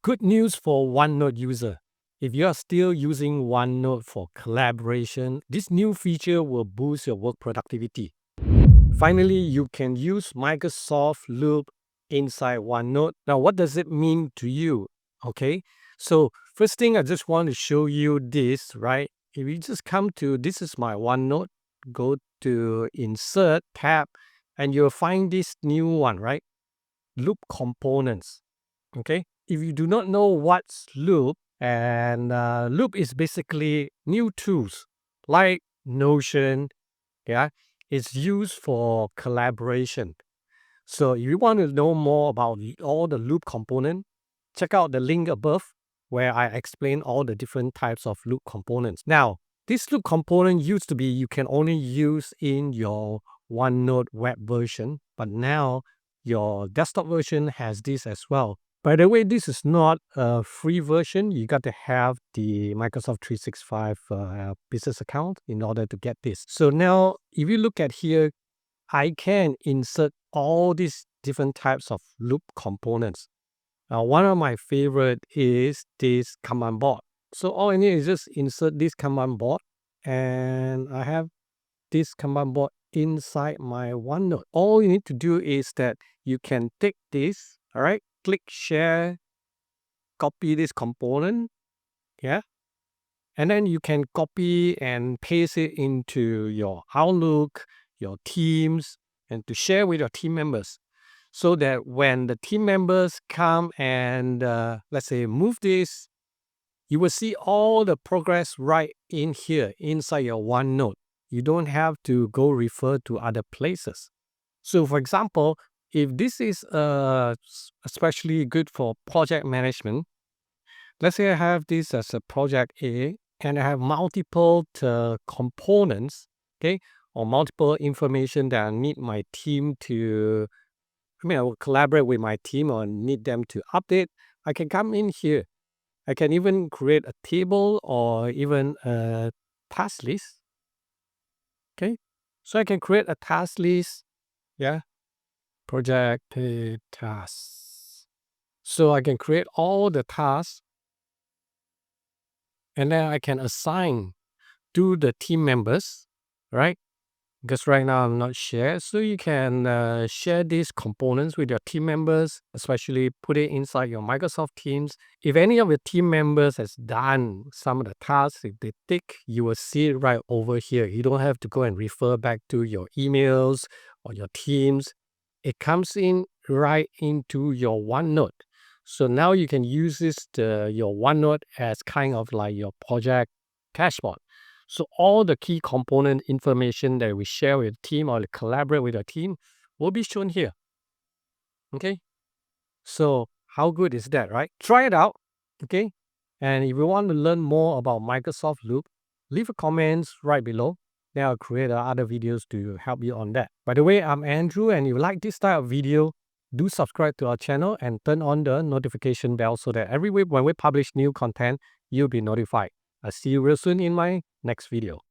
Good news for OneNote user. If you are still using OneNote for collaboration, this new feature will boost your work productivity. Finally, you can use Microsoft Loop inside OneNote. Now, what does it mean to you? Okay, so first thing I just want to show you this, right? If you just come to this is my OneNote, go to Insert tab, and you'll find this new one, right? Loop components. Okay, if you do not know what's Loop, and Loop is basically new tools like Notion. Yeah, it's used for collaboration. So if you want to know more about all the Loop component, check out the link above where I explain all the different types of Loop components. Now, this Loop component used to be you can only use in your OneNote web version, but now your desktop version has this as well. By the way, this is not a free version. You got to have the Microsoft 365 business account in order to get this. So now, if you look at here, I can insert all these different types of loop components. Now, one of my favorite is this command board. So all I need is just insert this command board, and I have this command board inside my OneNote. All you need to do is that you can take this, all right, click share, copy this component, yeah, and then you can copy and paste it into your Outlook, your Teams, and to share with your team members. So that when the team members come and let's say move this, you will see all the progress right in here inside your OneNote. You don't have to go refer to other places. So for example, if this is especially good for project management, let's say I have this as a project A and I have multiple components, okay, or multiple information that I need my team to, I will collaborate with my team or need them to update. I can come in here. I can even create a table or even a task list. Okay. So I can create a task list. Yeah. Project tasks. So I can create all the tasks and then I can assign to the team members, right? Because right now I'm not shared. So you can share these components with your team members, especially put it inside your Microsoft Teams. If any of your team members has done some of the tasks, if they tick, you will see it right over here. You don't have to go and refer back to your emails or your Teams. It comes in right into your OneNote. So now you can use your OneNote as kind of like your project dashboard. So all the key component information that we share with the team or collaborate with the team will be shown here. Okay. So how good is that, right? Try it out. Okay. And if you want to learn more about Microsoft Loop, leave a comments right below. Then I'll create other videos to help you on that. By the way, I'm Andrew, and if you like this type of video, do subscribe to our channel and turn on the notification bell so that every week when we publish new content, you'll be notified. I'll see you real soon in my next video.